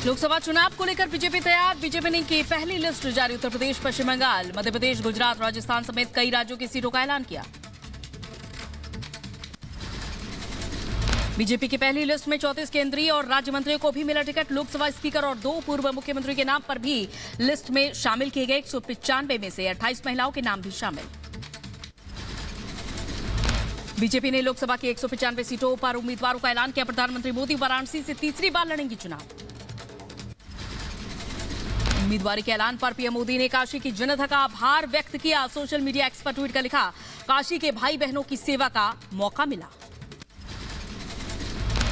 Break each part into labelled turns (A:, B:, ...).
A: लोकसभा चुनाव को लेकर बीजेपी तैयार। बीजेपी ने की पहली लिस्ट जारी। उत्तर प्रदेश, पश्चिम बंगाल, मध्य प्रदेश, गुजरात, राजस्थान समेत कई राज्यों की सीटों का ऐलान किया। बीजेपी की पहली लिस्ट में 34 केंद्रीय और राज्य मंत्रियों को भी मिला टिकट। लोकसभा स्पीकर और 2 पूर्व मुख्यमंत्री के नाम पर भी लिस्ट में शामिल किए गए। 195 में से 28 महिलाओं के नाम भी शामिल। बीजेपी ने लोकसभा की 195 सीटों पर उम्मीदवारों का ऐलान किया। प्रधानमंत्री मोदी वाराणसी से तीसरी बार लड़ेंगे चुनाव। उम्मीदवारी के ऐलान पर पीएम मोदी ने काशी की जनता का आभार व्यक्त किया। सोशल मीडिया एक्स पर ट्वीट कर लिखा, काशी के भाई बहनों की सेवा का मौका मिला।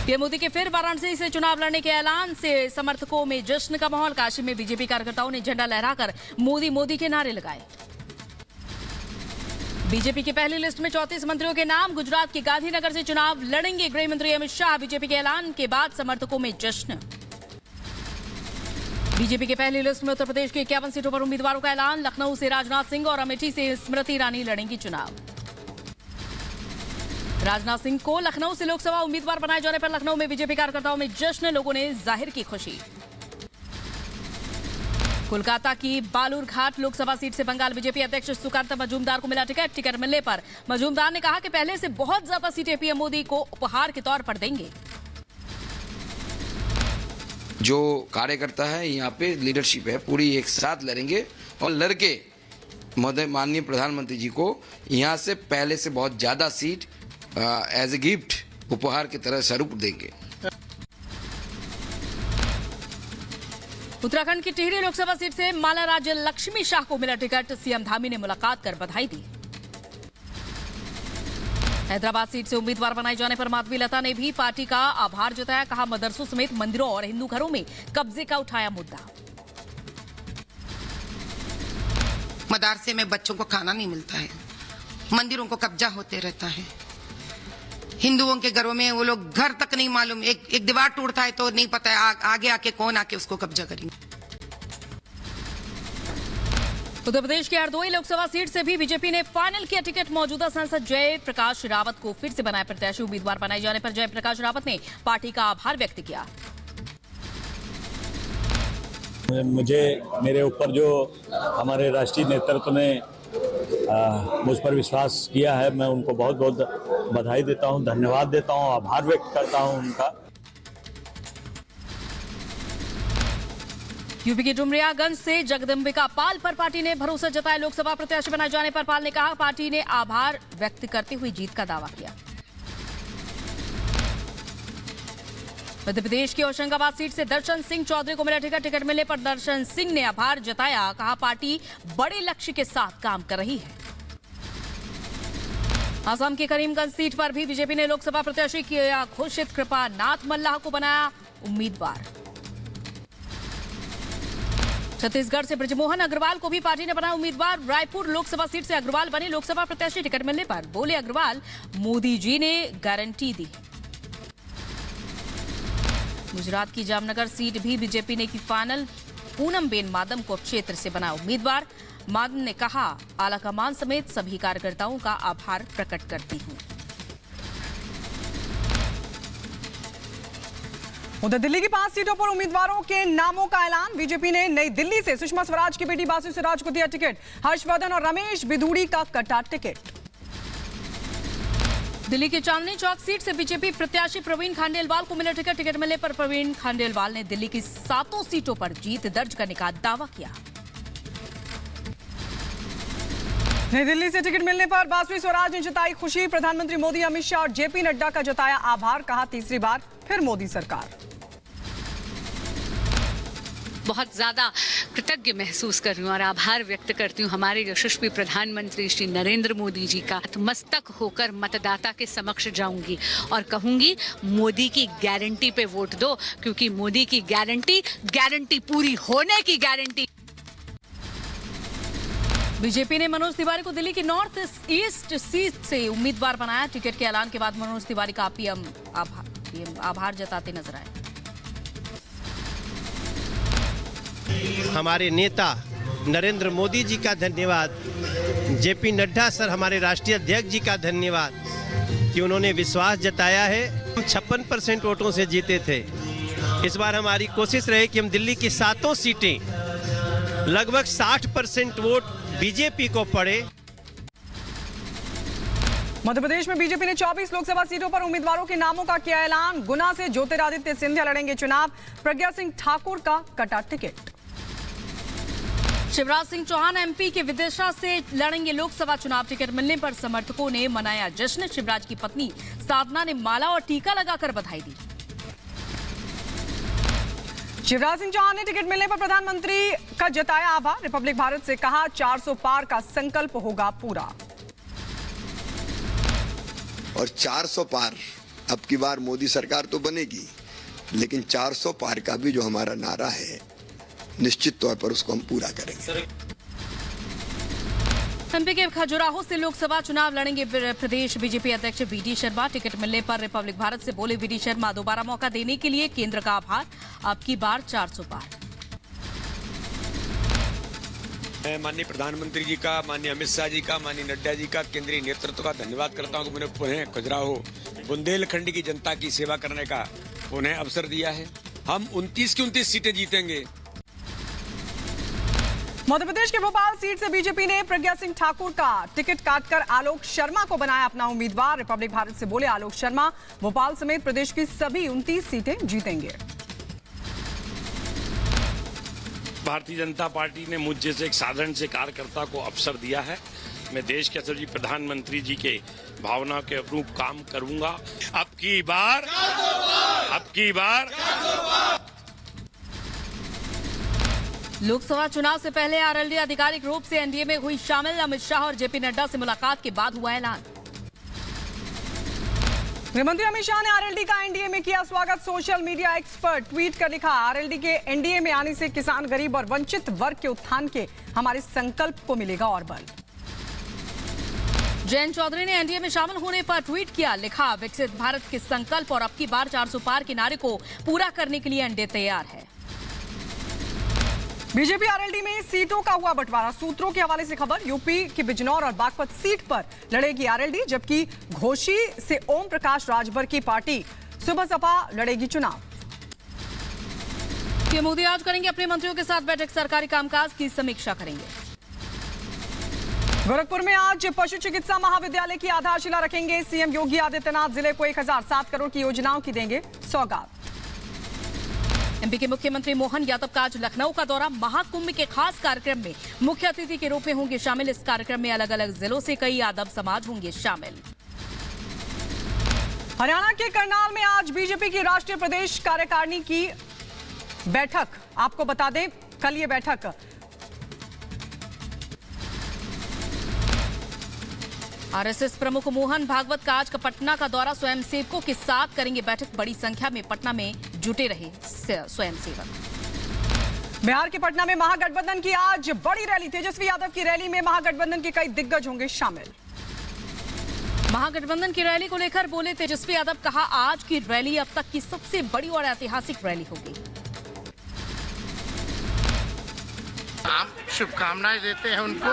A: पीएम मोदी के फिर वाराणसी से चुनाव लड़ने के ऐलान से समर्थकों में जश्न का माहौल। काशी में बीजेपी कार्यकर्ताओं ने झंडा लहराकर मोदी मोदी के नारे लगाए। बीजेपी की पहली लिस्ट में 34 मंत्रियों के नाम। गुजरात के गांधीनगर से चुनाव लड़ेंगे गृह मंत्री अमित शाह। बीजेपी के ऐलान के बाद समर्थकों में जश्न। बीजेपी की पहली लिस्ट में उत्तर प्रदेश की 51 सीटों पर उम्मीदवारों का ऐलान। लखनऊ से राजनाथ सिंह और अमेठी से स्मृति ईरानी लड़ेंगी चुनाव। राजनाथ सिंह को लखनऊ से लोकसभा उम्मीदवार बनाए जाने पर लखनऊ में बीजेपी कार्यकर्ताओं में जश्न। लोगों ने जाहिर की खुशी। कोलकाता की बालूरघाट लोकसभा सीट से बंगाल बीजेपी अध्यक्ष सुकांत मजूमदार को मिला टिकट। टिकट मिलने पर मजूमदार ने कहा कि पहले से बहुत ज्यादा सीटें पीएम मोदी को उपहार के तौर पर देंगे।
B: जो कार्यकर्ता है यहाँ पे लीडरशिप है पूरी एक साथ लड़ेंगे और लड़के माननीय प्रधानमंत्री जी को यहाँ से पहले से बहुत ज्यादा सीट एज ए गिफ्ट उपहार की तरह स्वरूप देंगे।
A: उत्तराखंड की टिहरी लोकसभा सीट से माला राज्य लक्ष्मी शाह को मिला टिकट। सीएम धामी ने मुलाकात कर बधाई दी। हैदराबाद सीट से उम्मीदवार बनाए जाने पर माधवी लता ने भी पार्टी का आभार जताया। कहा, मदरसों समेत मंदिरों और हिंदू घरों में कब्जे का उठाया मुद्दा।
C: मदरसे में बच्चों को खाना नहीं मिलता है, मंदिरों को कब्जा होते रहता है, हिंदुओं के घरों में वो लोग घर तक नहीं मालूम, एक दीवार टूटता है तो नहीं पता है आगे आके कौन आके उसको कब्जा करेंगे।
A: उत्तर प्रदेश की हरदोई लोकसभा सीट से भी बीजेपी ने फाइनल किया टिकट। मौजूदा सांसद जय प्रकाश रावत को फिर से बनाए प्रत्याशी। उम्मीदवार बनाए जाने पर जय प्रकाश रावत ने पार्टी का आभार व्यक्त किया।
D: मुझे मेरे ऊपर जो हमारे राष्ट्रीय नेतृत्व ने मुझ पर विश्वास किया है, मैं उनको बहुत बहुत बधाई देता हूं, धन्यवाद देता हूं, आभार व्यक्त करता हूं उनका।
A: यूपी के डुमरियागंज से जगदम्बिका पाल पर पार्टी ने भरोसा जताया। लोकसभा प्रत्याशी बनाए जाने पर पाल ने कहा, पार्टी ने आभार व्यक्त करते हुए जीत का दावा किया। मध्य प्रदेश की होशंगाबाद सीट से दर्शन सिंह चौधरी को मिला टिकट। टिकट मिलने पर दर्शन सिंह ने आभार जताया। कहा, पार्टी बड़े लक्ष्य के साथ काम कर रही है। असम की करीमगंज सीट पर भी बीजेपी ने लोकसभा प्रत्याशी किया घोषित। कृपा नाथ मल्लाह को बनाया उम्मीदवार। छत्तीसगढ़ से ब्रजमोहन अग्रवाल को भी पार्टी ने बनाया उम्मीदवार। रायपुर लोकसभा सीट से अग्रवाल बने लोकसभा प्रत्याशी। टिकट मिलने पर बोले अग्रवाल, मोदी जी ने गारंटी दी। गुजरात की जामनगर सीट भी बीजेपी ने की फाइनल। पूनमबेन मादम को क्षेत्र से बनाया उम्मीदवार। मादम ने कहा, आलाकमान समेत सभी कार्यकर्ताओं का आभार प्रकट करती हूं।
E: उधर दिल्ली की 5 सीटों पर उम्मीदवारों के नामों का ऐलान। बीजेपी ने नई दिल्ली से सुषमा स्वराज की बेटी बासु स्वराज को दिया टिकट। हर्षवर्धन और रमेश बिधूड़ी का कटा टिकट।
A: दिल्ली के चांदनी चौक सीट से बीजेपी प्रत्याशी प्रवीण खंडेलवाल को मिला टिकट। टिकट मिलने पर प्रवीण खंडेलवाल ने दिल्ली की 7 सीटों पर जीत दर्ज करने का दावा किया।
E: नई दिल्ली से टिकट मिलने पर बासु स्वराज ने जताई खुशी। प्रधानमंत्री मोदी, अमित शाह और जेपी नड्डा का जताया आभार। कहा, तीसरी बार फिर मोदी सरकार।
F: बहुत ज़्यादा कृतज्ञ महसूस कर रही हूँ और आभार व्यक्त करती हूँ हमारे यशस्वी प्रधानमंत्री श्री नरेंद्र मोदी जी का। मस्तक होकर मतदाता के समक्ष जाऊंगी और कहूंगी, मोदी की गारंटी पे वोट दो, क्योंकि मोदी की गारंटी पूरी होने की गारंटी।
A: बीजेपी ने मनोज तिवारी को दिल्ली की नॉर्थ ईस्ट सीट से उम्मीदवार बनाया। टिकट के ऐलान के बाद मनोज तिवारी का पीएम आभार जताते नजर आए।
G: हमारे नेता नरेंद्र मोदी जी का धन्यवाद, जेपी नड्डा सर हमारे राष्ट्रीय अध्यक्ष जी का धन्यवाद कि उन्होंने विश्वास जताया है। हम 56% वोटों से जीते थे इस बार हमारी कोशिश रहे कि हम दिल्ली की 7 सीटें लगभग 60% वोट बीजेपी को पड़े।
E: मध्य प्रदेश में बीजेपी ने 24 लोकसभा सीटों पर उम्मीदवारों के नामों का किया ऐलान। गुना से ज्योतिरादित्य सिंधिया लड़ेंगे चुनाव, प्रज्ञा सिंह ठाकुर का कटा टिकट।
A: शिवराज सिंह चौहान एमपी के विदिशा से लड़ेंगे लोकसभा चुनाव, टिकट मिलने पर समर्थकों ने मनाया जश्न। शिवराज की पत्नी साधना ने माला और टीका लगाकर बधाई दी।
E: शिवराज सिंह चौहान ने टिकट मिलने पर प्रधानमंत्री का जताया आभार। रिपब्लिक भारत से कहा 400 पार का संकल्प होगा पूरा।
H: और 400 पार अब की बार मोदी सरकार तो बनेगी, लेकिन 400 पार का भी जो हमारा नारा है निश्चित तौर पर उसको हम पूरा करेंगे।
A: एमपी के खजुराहो से लोकसभा चुनाव लड़ेंगे प्रदेश बीजेपी अध्यक्ष वीडी शर्मा। टिकट मिलने पर रिपब्लिक भारत से बोले वीडी शर्मा, दोबारा मौका देने के लिए केंद्र का आभार। अब की बार 400 पार।
I: मैं माननीय प्रधानमंत्री जी का, माननीय अमित शाह जी का, माननीय नड्डा जी का, केंद्रीय नेतृत्व का धन्यवाद करता हूं कि मैंने पुनः खजुराहो बुंदेलखंड की जनता की सेवा करने का पुनः अवसर दिया है। हम 29 की 29 सीटें जीतेंगे।
E: मध्य प्रदेश के भोपाल सीट से बीजेपी ने प्रज्ञा सिंह ठाकुर का टिकट काटकर आलोक शर्मा को बनाया अपना उम्मीदवार। रिपब्लिक भारत से बोले आलोक शर्मा, भोपाल समेत प्रदेश की सभी 29 सीटें जीतेंगे।
J: भारतीय जनता पार्टी ने मुझ जैसे एक साधारण से कार्यकर्ता को अवसर दिया है। मैं देश के यशस्वी प्रधानमंत्री जी के भावना के अनुरूप काम करूंगा। अब की बार
A: लोकसभा चुनाव से पहले आरएलडी आधिकारिक रूप से एनडीए में हुई शामिल। अमित शाह और जेपी नड्डा से मुलाकात के बाद हुआ ऐलान।
E: गृहमंत्री अमित शाह ने आरएलडी का एनडीए में किया स्वागत। सोशल मीडिया एक्सपर्ट ट्वीट कर लिखा, आरएलडी के एनडीए में आने से किसान, गरीब और वंचित वर्ग के उत्थान के हमारे संकल्प को मिलेगा और बल।
A: जयंत चौधरी ने एनडीए में शामिल होने पर ट्वीट किया, लिखा, विकसित भारत के संकल्प और अब की बार 400 पार के नारे को पूरा करने के लिए एनडीए तैयार है।
E: बीजेपी आरएलडी में सीटों का हुआ बंटवारा। सूत्रों के हवाले से खबर, यूपी की बिजनौर और बागपत सीट पर लड़ेगी आरएलडी, जबकि घोसी से ओम प्रकाश राजभर की पार्टी सुबह सपा लड़ेगी चुनाव।
A: पीएम मोदी आज करेंगे अपने मंत्रियों के साथ बैठक, सरकारी कामकाज की समीक्षा करेंगे।
E: गोरखपुर में आज पशु चिकित्सा महाविद्यालय की आधारशिला रखेंगे सीएम योगी आदित्यनाथ। जिले को 1007 करोड़ की योजनाओं की देंगे सौगात।
A: एमपी के मुख्यमंत्री मोहन यादव का आज लखनऊ का दौरा। महाकुंभ के खास कार्यक्रम में मुख्य अतिथि के रूप में होंगे शामिल। इस कार्यक्रम में अलग अलग जिलों से कई यादव समाज होंगे शामिल।
E: हरियाणा के करनाल में आज बीजेपी की राष्ट्रीय प्रदेश कार्यकारिणी की बैठक। आपको बता दें, कल ये बैठक
A: आरएसएस प्रमुख मोहन भागवत का आज का पटना का दौरा। स्वयंसेवकों के साथ करेंगे बैठक। बड़ी संख्या में पटना में जुटे रहे स्वयंसेवक।
E: बिहार के पटना में महागठबंधन की आज बड़ी रैली। तेजस्वी यादव की रैली में महागठबंधन के कई दिग्गज होंगे शामिल।
A: महागठबंधन की रैली को लेकर बोले तेजस्वी यादव, कहा, आज की रैली अब तक की सबसे बड़ी और ऐतिहासिक रैली होगी।
K: हम शुभकामनाएं देते हैं उनको,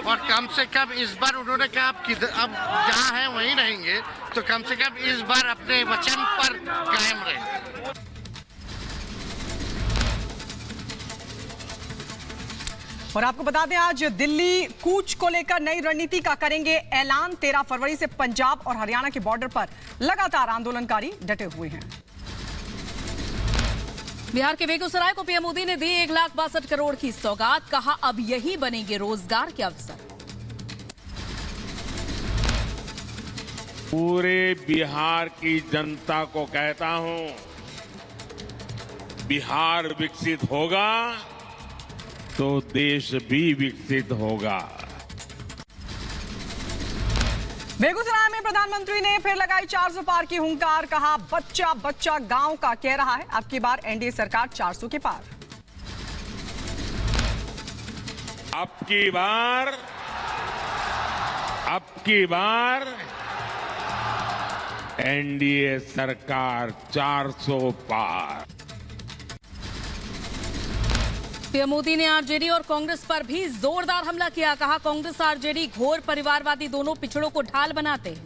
K: और कम से कम इस बार उन्होंने कहा अब जहां हैं वहीं रहेंगे, तो कम से कम इस बार अपने वचन पर कायम रहें।
E: और आपको बता दें, आज दिल्ली कूच को लेकर नई रणनीति का करेंगे ऐलान। 13 फरवरी से पंजाब और हरियाणा के बॉर्डर पर लगातार आंदोलनकारी डटे हुए हैं।
A: बिहार के बेगूसराय को पीएम मोदी ने दी 1,62 करोड़ की सौगात। कहा, अब यही बनेंगे रोजगार के अवसर।
J: पूरे बिहार की जनता को कहता हूं, बिहार विकसित होगा तो देश भी विकसित होगा।
E: बेगूसराय में प्रधानमंत्री ने फिर लगाई 400 पार की हुंकार। कहा, बच्चा बच्चा गांव का कह रहा है अब की बार एनडीए सरकार 400 के पार।
J: अब की बार एनडीए सरकार 400 पार।
A: पीएम मोदी ने आरजेडी और कांग्रेस पर भी जोरदार हमला किया। कहा, कांग्रेस आरजेडी घोर परिवारवादी दोनों पिछड़ों को ढाल बनाते हैं।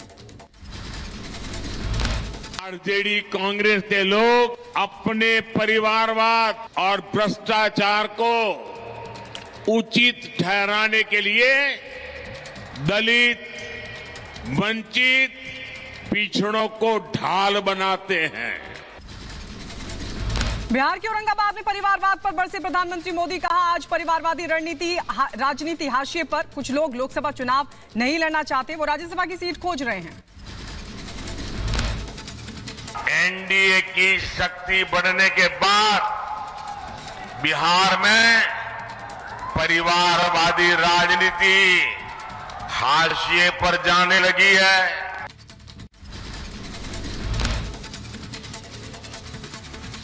J: आरजेडी कांग्रेस के लोग अपने परिवारवाद और भ्रष्टाचार को उचित ठहराने के लिए दलित, वंचित, पिछड़ों को ढाल बनाते हैं।
E: बिहार के औरंगाबाद में परिवारवाद पर बरसे प्रधानमंत्री मोदी, कहा आज परिवारवादी राजनीति हाशिए पर। कुछ लोग लोकसभा चुनाव नहीं लड़ना चाहते, वो राज्यसभा की सीट खोज रहे हैं।
J: एनडीए की शक्ति बढ़ने के बाद बिहार में परिवारवादी राजनीति हाशिए पर जाने लगी है।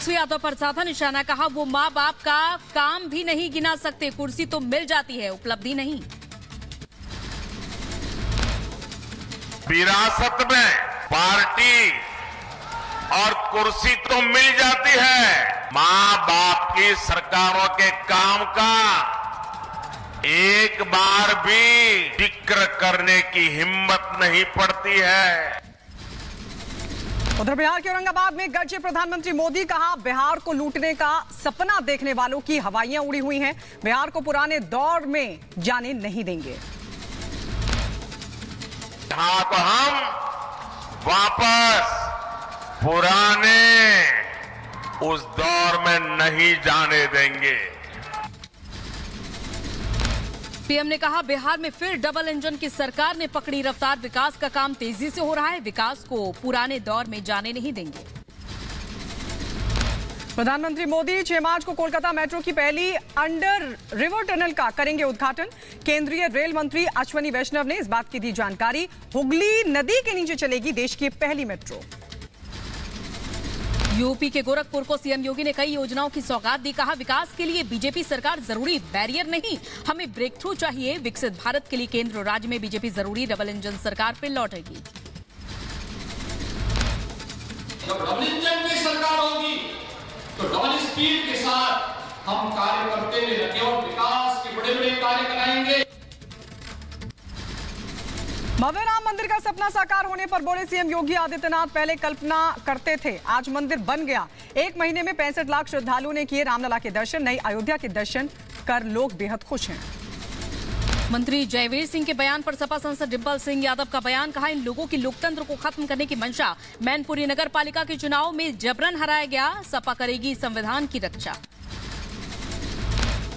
A: यादव पर साधा निशाना, कहा वो माँ बाप का काम भी नहीं गिना सकते, कुर्सी तो मिल जाती है, उपलब्धि नहीं।
J: विरासत में पार्टी और कुर्सी तो मिल जाती है, माँ बाप की सरकारों के काम का एक बार भी जिक्र करने की हिम्मत नहीं पड़ती है।
E: उधर बिहार के औरंगाबाद में गरजे प्रधानमंत्री मोदी, कहा बिहार को लूटने का सपना देखने वालों की हवाइयां उड़ी हुई हैं, बिहार को पुराने दौर में जाने नहीं देंगे।
J: यहाँ को हम वापस पुराने उस दौर में नहीं जाने देंगे।
A: पीएम ने कहा बिहार में फिर डबल इंजन की सरकार ने पकड़ी रफ्तार, विकास का काम तेजी से हो रहा है, विकास को पुराने दौर में जाने नहीं देंगे।
E: प्रधानमंत्री मोदी 6 मार्च को कोलकाता मेट्रो की पहली अंडर रिवर टनल का करेंगे उद्घाटन, केंद्रीय रेल मंत्री अश्विनी वैष्णव ने इस बात की दी जानकारी। हुगली नदी के नीचे चलेगी देश की पहली मेट्रो।
A: यूपी के गोरखपुर को सीएम योगी ने कई योजनाओं की सौगात दी, कहा विकास के लिए बीजेपी सरकार जरूरी, बैरियर नहीं, हमें ब्रेक थ्रू चाहिए, विकसित भारत के लिए केंद्र और राज्य में बीजेपी जरूरी, डबल इंजन सरकार फिर लौटेगी।
L: जब डबल इंजन की सरकार होगी तो डबल स्पीड के साथ हम कार्य करते हुए न केवल विकास के बड़े बड़े कार्य कराएंगे।
E: भव्य राम मंदिर का सपना साकार होने पर बोले सीएम योगी आदित्यनाथ, पहले कल्पना करते थे, आज मंदिर बन गया। 1 महीने में 65 लाख श्रद्धालुओं ने किए रामलला के दर्शन, नई अयोध्या के दर्शन कर लोग बेहद खुश हैं।
A: मंत्री जयवीर सिंह के बयान पर सपा सांसद डिंपल सिंह यादव का बयान, कहा इन लोगों की लोकतंत्र को खत्म करने की मंशा, मैनपुरी नगर पालिका के चुनाव में जबरन हराया गया, सपा करेगी संविधान की रक्षा।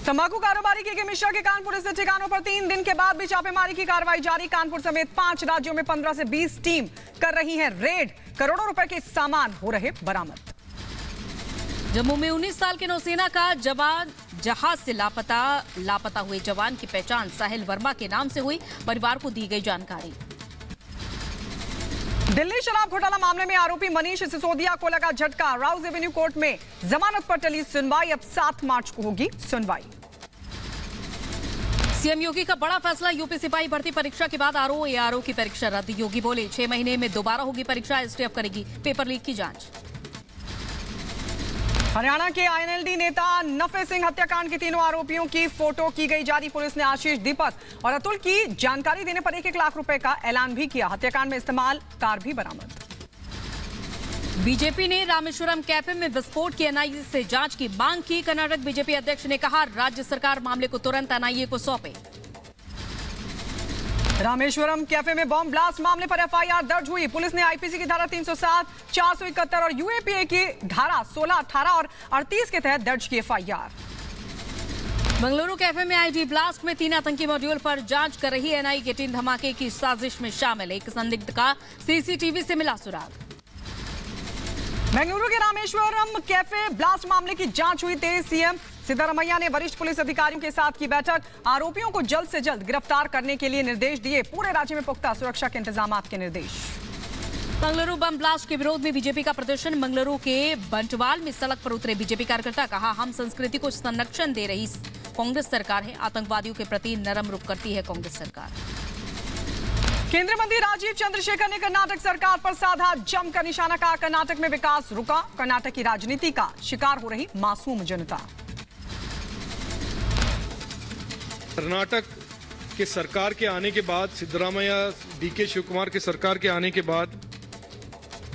E: तंबाकू कारोबारी के मिश्रा के कानपुर स्थित ठिकानों पर 3 दिन के बाद भी छापेमारी की कार्रवाई जारी, कानपुर समेत 5 राज्यों में 15 से 20 टीम कर रही है रेड, करोड़ों रुपए के सामान हो रहे बरामद।
A: जम्मू में 19 साल के नौसेना का जवान जहाज से लापता हुए जवान की पहचान साहिल वर्मा के नाम से हुई, परिवार को दी गई जानकारी।
E: दिल्ली शराब घोटाला मामले में आरोपी मनीष सिसोदिया को लगा झटका, राउज एवेन्यू कोर्ट में जमानत पर टली सुनवाई, अब 7 मार्च को होगी सुनवाई।
A: सीएम योगी का बड़ा फैसला, यूपी सिपाही भर्ती परीक्षा के बाद आरओ एआरओ की परीक्षा रद्द, योगी बोले 6 महीने में दोबारा होगी परीक्षा, एसटीएफ करेगी पेपर लीक की जांच।
E: हरियाणा के आईएनएलडी नेता नफे सिंह हत्याकांड के 3 आरोपियों की फोटो की गई जारी, पुलिस ने आशीष दीपक और अतुल की जानकारी देने पर 1-1 लाख रुपए का ऐलान भी किया, हत्याकांड में इस्तेमाल कार भी बरामद।
A: बीजेपी ने रामेश्वरम कैफे में विस्फोट की एनआईए से जांच की मांग की, कर्नाटक बीजेपी अध्यक्ष ने कहा राज्य सरकार मामले को तुरंत एनआईए को सौंपे।
E: रामेश्वरम कैफे में बॉम्ब ब्लास्ट मामले पर एफआईआर दर्ज हुई, पुलिस ने आईपीसी की धारा 307, 471 और यूएपीए की धारा 16, 18 और 38 के तहत दर्ज की एफआईआर।
A: बंगलुरु कैफे में आईडी ब्लास्ट में 3 आतंकी मॉड्यूल पर जांच कर रही एनआईए की टीम धमाके की साजिश में शामिल, एक संदिग्ध का सीसीटीवी से मिला सुराग।
E: बेंगलुरु के रामेश्वरम कैफे ब्लास्ट मामले की जांच हुई तेज, सीएम सिद्धरामैया ने वरिष्ठ पुलिस अधिकारियों के साथ की बैठक, आरोपियों को जल्द से जल्द गिरफ्तार करने के लिए निर्देश दिए, पूरे राज्य में पुख्ता सुरक्षा के इंतजाम के निर्देश।
A: बंगलुरु बम ब्लास्ट के विरोध में बीजेपी का प्रदर्शन, बंगलुरु के बंटवाल में सड़क पर उतरे बीजेपी कार्यकर्ता, कहा हम संस्कृति को संरक्षण दे रही कांग्रेस सरकार है, आतंकवादियों के प्रति नरम रुख करती है कांग्रेस सरकार।
E: केंद्रीय मंत्री राजीव चंद्रशेखर ने कर्नाटक सरकार पर साधा जमकर निशाना, कहा कर्नाटक में विकास रुका, कर्नाटक की राजनीति का शिकार हो रही मासूम जनता।
M: कर्नाटक के सरकार के आने के बाद, सिद्धरामैया डीके शिवकुमार के सरकार के आने के बाद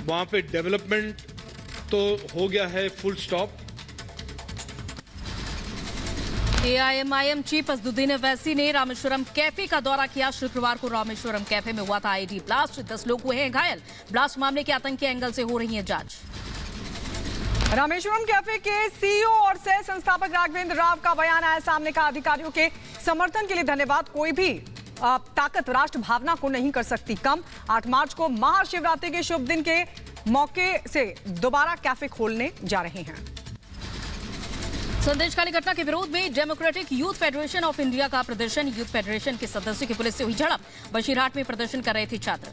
M: वहाँ पे डेवलपमेंट तो हो गया है full stop.
A: AIMIM chief Asaduddin Owaisi ने रामेश्वरम कैफे का दौरा किया। शुक्रवार को रामेश्वरम कैफे में हुआ था आईडी ब्लास्ट, 10 लोग हुए हैं घायल। ब्लास्ट मामले के आतंकी एंगल से हो रही है जांच।
E: रामेश्वरम कैफे के सीईओ और सह संस्थापक राघवेंद्र राव का बयान आया सामने का। अधिकारियों के समर्थन के लिए धन्यवाद। कोई भी ताकत राष्ट्र भावना को नहीं कर सकती कम। 8 मार्च को महाशिवरात्रि के शुभ दिन के मौके से दोबारा कैफे खोलने जा रहे हैं।
A: संदेशखाली घटना के विरोध में democratic youth federation of India का प्रदर्शन। यूथ फेडरेशन के सदस्यों की पुलिस से हुई झड़प। बशीरहाट में प्रदर्शन कर रहे थे छात्र।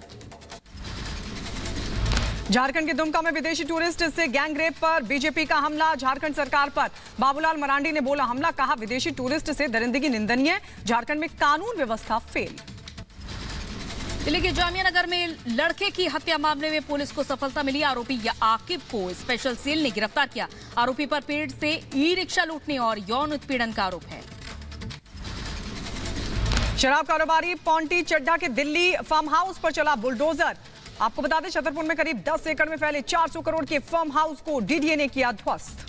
E: झारखंड के दुमका में विदेशी टूरिस्ट से गैंग रेप पर बीजेपी का हमला। झारखंड सरकार पर बाबूलाल मरांडी ने बोला हमला, कहा विदेशी टूरिस्ट से दरिंदगी निंदनीय। झारखंड में कानून व्यवस्था फेल।
A: दिल्ली के जामिया नगर में लड़के की हत्या मामले में पुलिस को सफलता मिली। आरोपी आकिब को स्पेशल सेल ने गिरफ्तार किया। आरोपी पर पीड़ित से ई-रिक्शा लूटने और यौन उत्पीड़न का आरोप है।
E: शराब कारोबारी पॉन्टी चड्ढा के दिल्ली फार्म हाउस पर चला बुलडोजर। आपको बता दें छतरपुर में करीब 10 एकड़ में फैले 400 करोड़ के फार्म हाउस को डीडीए ने किया ध्वस्त।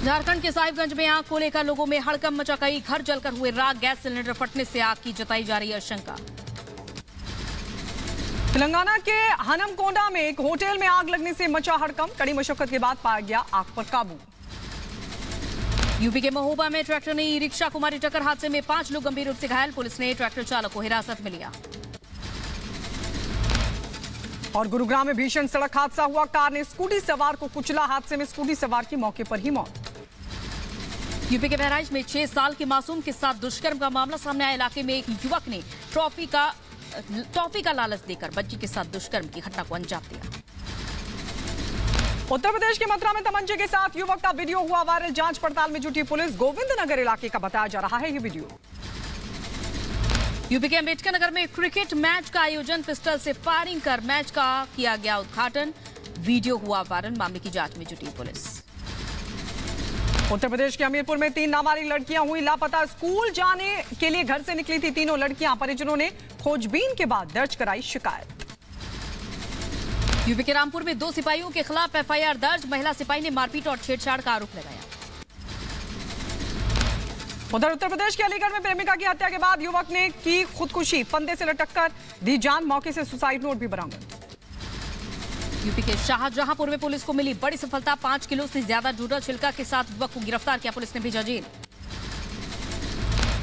A: झारखंड के साहिबगंज में आग को लेकर लोगों में हड़कंप मचा गई। घर जलकर हुए राख, गैस सिलेंडर फटने से आग की जताई जा रही है आशंका।
E: तेलंगाना के हनमकोंडा में एक होटल में आग लगने से मचा हड़कंप। कड़ी मशक्कत के बाद पाया गया आग पर काबू।
A: यूपी के महोबा में ट्रैक्टर ने ई-रिक्शा को मारी टक्कर। हादसे में 5 लोग गंभीर रूप से घायल। पुलिस ने ट्रैक्टर चालक को हिरासत में लिया।
E: और गुरुग्राम में भीषण सड़क हादसा हुआ। कार ने स्कूटी सवार को कुचला। हादसे में स्कूटी सवार की मौके पर ही मौत।
A: यूपी के बहराइच में 6 साल के मासूम के साथ दुष्कर्म का मामला सामने आया। इलाके में एक युवक ने टॉफी का लालच देकर बच्ची के साथ दुष्कर्म की घटना को अंजाम दिया।
E: उत्तर प्रदेश के मथुरा में तमंचे के साथ युवक का वीडियो हुआ वायरल। जांच पड़ताल में जुटी पुलिस। गोविंद नगर इलाके का बताया जा रहा है ये वीडियो।
A: यूपी के अंबेडकर नगर में क्रिकेट मैच का आयोजन। पिस्टल से फायरिंग कर मैच का किया गया उद्घाटन। वीडियो हुआ वायरल। मामले की जांच में जुटी पुलिस।
E: उत्तर प्रदेश के हमीरपुर में 3 नाबालिग लड़कियां हुई लापता। स्कूल जाने के लिए घर से निकली थी तीनों लड़कियां। परिजनों ने खोजबीन के बाद दर्ज कराई शिकायत।
A: यूपी के रामपुर में 2 सिपाहियों के खिलाफ एफआईआर दर्ज। महिला सिपाही ने मारपीट और छेड़छाड़ का आरोप लगाया।
E: उधर उत्तर प्रदेश के अलीगढ़ में प्रेमिका की हत्या के बाद युवक ने की खुदकुशी। फंदे से लटक कर दी जान। मौके से सुसाइड नोट भी बरामद।
A: यूपी के शाहजहांपुर में पुलिस को मिली बड़ी सफलता। 5 किलो से ज्यादा डूडा छिलका के साथ युवक को गिरफ्तार किया। पुलिस ने भेजा जेल।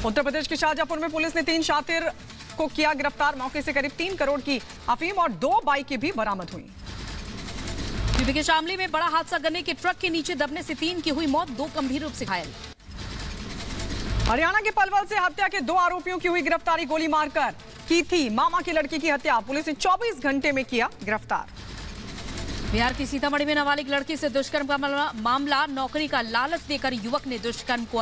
E: उत्तर प्रदेश के शाहजहांपुर में पुलिस ने 3 शातिर को किया गिरफ्तार। मौके से करीब 3 करोड़ की अफीम और 2 बाइकें भी बरामद हुई।
A: यूपी के शामली में बड़ा हादसा। गन्ने के ट्रक के नीचे दबने से 3 की हुई मौत, 2 गंभीर रूप से घायल।
E: हरियाणा के पलवल से हत्या के 2 आरोपियों की हुई गिरफ्तारी। गोली मारकर की थी मामा की लड़की की हत्या। पुलिस ने 24 घंटे में किया गिरफ्तार।
A: बिहार की सीतामढ़ी में नाबालिग लड़की से दुष्कर्म का मामला। नौकरी का लालच देकर युवक ने दुष्कर्म को